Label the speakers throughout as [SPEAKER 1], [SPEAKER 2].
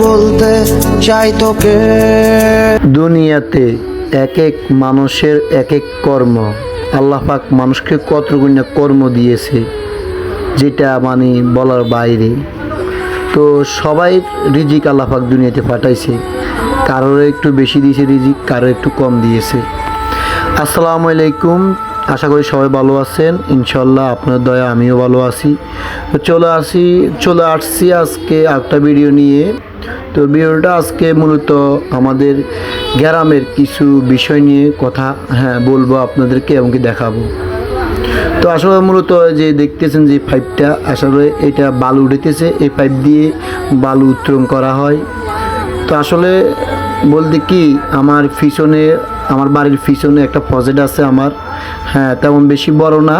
[SPEAKER 1] বলতে চাই তোকে।
[SPEAKER 2] দুনিয়াতে এক এক মানুষের এক এক কর্ম, আল্লাহ পাক মানুষকে কত গুণে কর্ম দিয়েছে যেটা মানে বলার বাইরে। তো সবাই রিজিক আল্লাহ পাক দুনিয়াতে পাঠাইছে, কারোর একটু বেশি দিয়েছে রিজিক, কারো একটু কম দিয়েছে। আসসালামু আলাইকুম, আশা করি সবাই ভালো আছেন। ইনশাল্লাহ আপনার দয়া আমিও ভালো আছি। তো চলে আসছি আজকে একটা ভিডিও নিয়ে। তো ভিডিওটা আজকে মূলত আমাদের গ্রামের কিছু বিষয় নিয়ে কথা বলবো আপনাদেরকে এবং কি দেখাবো। তো আসলে মূলত যে দেখতেছেন যে পাইপটা, আসলে এটা বালু উঠেছে, এই পাইপ দিয়ে বালু উত্তোলন করা হয়। তো আসলে বলতে কি, আমার বাড়ির পিছনে একটা প্রজেক্ট আছে আমার, তেমন বেশি বড় না।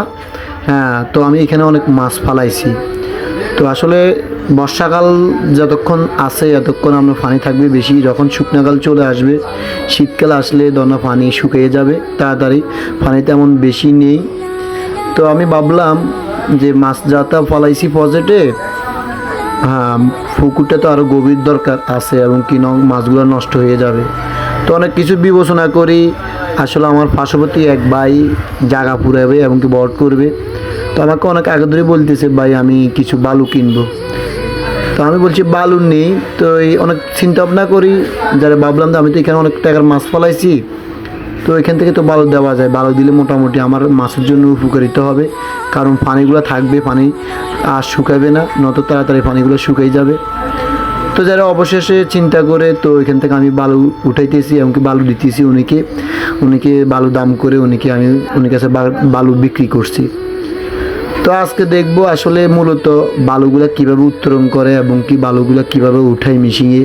[SPEAKER 2] তো আমি এখানে অনেক মাছ ফালাইছি। তো আসলে বর্ষাকাল যতক্ষণ আছে এতক্ষণ আমরা পানি থাকবে বেশি, যখন শুকনাকাল চলে আসবে, শীতকাল আসলে দনা পানি শুকিয়ে যাবে তাড়াতাড়ি, পানি তেমন বেশি নেই। তো আমি ভাবলাম যে মাছ যাতা ফলাইছি প্রজেক্টে, পুকুরটা তো আরও গভীর দরকার আছে এবং কি মাছগুলো নষ্ট হয়ে যাবে। তো অনেক কিছু বিবেচনা করি। আসলে আমার পার্শ্ববর্তী এক ভাই জায়গা পুরাবে এবং কি বড় করবে। তো আমাকে অনেক আগে ধরে বলতেছে, ভাই আমি কিছু বালু কিনবো। তো আমি বলছি বালু নেই। তো এই অনেক চিন্তা ভাবনা করি, যারা ভাবলাম আমি তো এখানে অনেক টাকার মাছ ফলাইছি, তো এখান থেকে তো বালু দেওয়া যায়, বালু দিলে মোটামুটি আমার মাছের জন্য উপকারিত হবে। কারণ পানিগুলো থাকবে, পানি আর শুকাবে না, নত তাড়াতাড়ি পানিগুলো শুকিয়ে যাবে। তো যারা অবশেষে চিন্তা করে, তো এখান থেকে আমি বালু উঠাইতেছি এমনকি বালু দিতেছি উনিকে বালু দাম করে উনি কাছে বালু বিক্রি করছি। তো আজকে দেখবো আসলে মূলত বালুগুলো কিভাবে উত্তোলন করে এবং কি বালুগুলো কিভাবে উঠায় মিশিয়ে।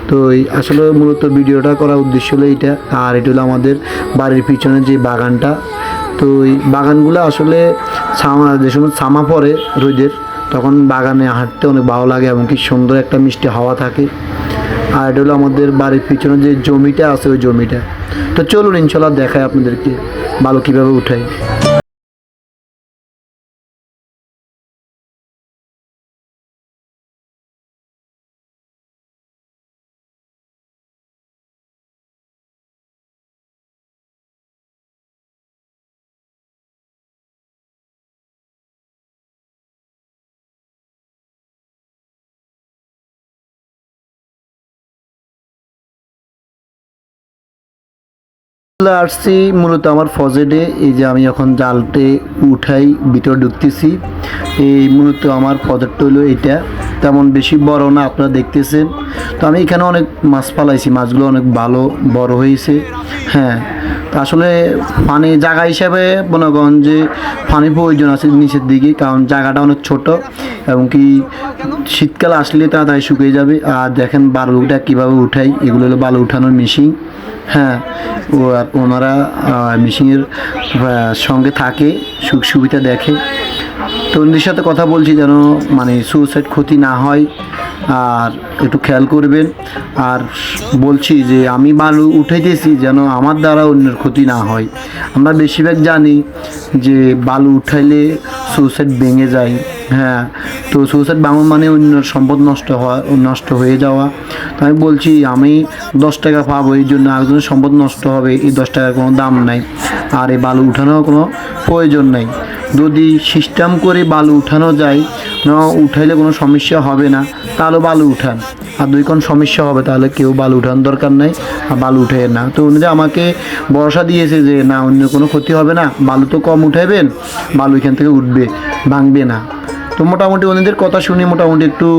[SPEAKER 2] তো আসলে মূলত ভিডিওটা করার উদ্দেশ্য হলো এটা। আর এটা হলো আমাদের বাড়ির পিছনে যে বাগানটা। তো এই বাগানগুলো আসলে যে সময় ছামা পড়ে রোদের, তখন বাগানে হাঁটতে অনেক ভালো লাগে এবং কি সুন্দর একটা মিষ্টি হাওয়া থাকে। আর এটা হলো আমাদের বাড়ির পিছনে যে জমিটা আছে, ওই জমিটা। তো চলুন ইনশাল্লাহ দেখায় আপনাদেরকে বালু কীভাবে উঠাই। আসছি মূলত আমার ফজেডে, এই যে আমি এখন জালটে উঠাই ভিতরে ঢুকতেছি। এই মূলত আমার ফজেডটা হলো এটা, তেমন বেশি বড় না, আপনারা দেখতেছেন। তো আমি এখানে অনেক মাছ ফালাইছি, মাছগুলো অনেক ভালো বড় হয়েছে। তো আসলে পানি জায়গা হিসাবে মনে করেন যে পানি প্রয়োজন আছে নিচের দিকে, কারণ জায়গাটা অনেক ছোট এবং কি শীতকাল আসলে তাড়াতাড়ি শুকিয়ে যাবে। আর দেখেন বালুটা কীভাবে উঠাই, এগুলো হলো বালু উঠানোর মেশিন। ওনারা মেশিনের সঙ্গে থাকে, সুখ সুবিধা দেখে। তো ওদের সাথে কথা বলছি যেন মানে সুইসাইড ক্ষতি না হয়, আর একটু খেয়াল করবেন। আর বলছি যে আমি বালু উঠাইতেছি যেন আমার দ্বারা অন্যের ক্ষতি না হয়। আমরা বেশিরভাগ জানি যে বালু উঠাইলে সুইসাইড ভেঙে যায়। তো সুইসাইড ভাঙন মানে অন্যের সম্পদ নষ্ট হয়ে যাওয়া। তো আমি বলছি আমি 10 টাকা পাবো, এই জন্য আরেকজনের সম্পদ নষ্ট হবে, এই 10 টাকার কোনো দাম নাই। আর এই বালু উঠানোর কোনো প্রয়োজন নাই। যদি সিস্টেম করে বালু উঠানো যায়, উঠাইলে কোনো সমস্যা হবে না, তাহলে বালু উঠান। আর দুই কোন সমস্যা হবে তাহলে কেউ বালু উঠানোর দরকার নাই, আর বালু উঠে না। তো উনি আমাকে ভরসা দিয়েছে যে না, অন্য কোনো ক্ষতি হবে না, বালু তো কম উঠাইবেন, বালু এখান থেকে উঠবে, ভাঙবে না। তো মোটামুটি ওনাদের কথা শুনে মোটামুটি একটু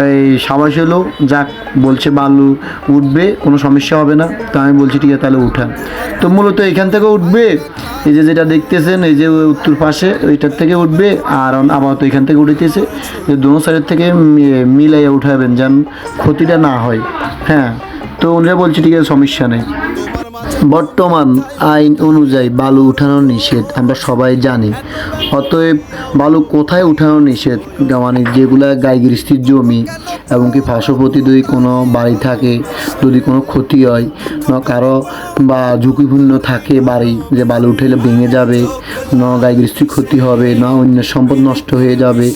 [SPEAKER 2] এই সাবাস হলো, যাক বলছে বালু উঠবে, কোনো সমস্যা হবে না। তো আমি বলছি ঠিক আছে তাহলে উঠান। তো মূলত এখান থেকে উঠবে, এই যে যেটা দেখতেছেন এই যে উত্তর পাশে ওইটার থেকে উঠবে, আর আপাতত এখান থেকে উঠেছে, যে দোনো সাইডের থেকে মিলাইয়া উঠাবেন যেন ক্ষতিটা না হয়। তো ওনারা বলছে ঠিক আছে সমস্যা নেই। বর্তমান আইন অনুযায়ী বালু উঠানো নিষেধ, আমরা সবাই জানি। অতএব বালু কোথায় উঠানো নিষেধ, মানে যেগুলা গাইগৃহস্থির জমি এবং কি পার্শ্ববর্তী যদি কোনো বাড়ি থাকে, যদি কোনো ক্ষতি হয় না কারো বা ঝুঁকিপূর্ণ থাকে বাড়ি, যে বালু উঠাইলে ভেঙে যাবে, না গাইগৃহস্থির ক্ষতি হবে, না অন্য সম্পদ নষ্ট হয়ে যাবে।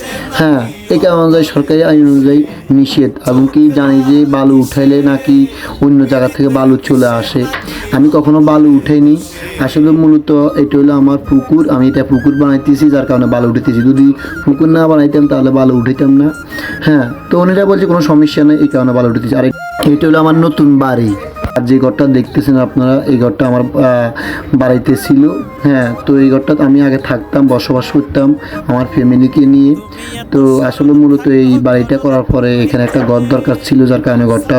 [SPEAKER 2] এই কারণ অনুযায়ী সরকারি আইন অনুযায়ী নিষেধ, এবং কি জানি যে বালু উঠাইলে নাকি অন্য জায়গা থেকে বালু চলে আসে। আমি কখনো বালু উঠাইনি, আসলে মূলত এটা হলো আমার পুকুর, আমি এটা পুকুর বানাইতেছি যার কারণে বালু উঠাইতেছি। যদি পুকুর না বানাইতাম তাহলে বালু উঠাইতাম না। হ্যাঁ, তো উনিরা বলছে কোনো সমস্যা নেই, এই কারণে বালু উঠাইতেছি। আর এটা হলো আমার নতুন বাড়ি, আর যে ঘরটা দেখতেছেন আপনারা, এই ঘরটা আমার বাড়িতে ছিল। হ্যাঁ, তো এই ঘরটাতে আমি আগে থাকতাম, বসবাস করতাম আমার ফ্যামিলিকে নিয়ে। তো আসলে মূলত এই বাড়িটা করার পরে এখানে একটা ঘর দরকার ছিল, যার কারণে ঘরটা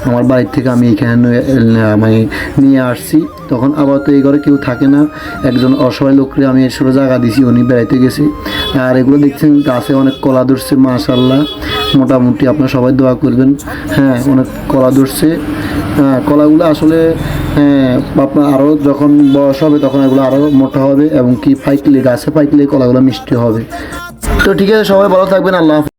[SPEAKER 2] আমার বাড়ির থেকে আমি এখানে মানে নিয়ে আসছি। তখন আবার তো এই ঘরে কেউ থাকে না, একজন অসহায় লোককে আমি এসব জায়গা দিছি, উনি বেড়াইতে গেছে। আর এগুলো দেখছেন গাছে অনেক কলা ধরছে মাশাআল্লাহ, মোটামুটি আপনারা সবাই দোয়া করবেন। হ্যাঁ, অনেক কলা ধরছে। হ্যাঁ, কলাগুলো আসলে আপনার আরও যখন বয়স হবে তখন এগুলো আরও মোটা হবে, এবং কি পাইকলে গাছে পাইকলে কলাগুলো মিষ্টি হবে। তো ঠিক আছে, সবাই ভালো থাকবেন, আল্লাহ হাফেজ।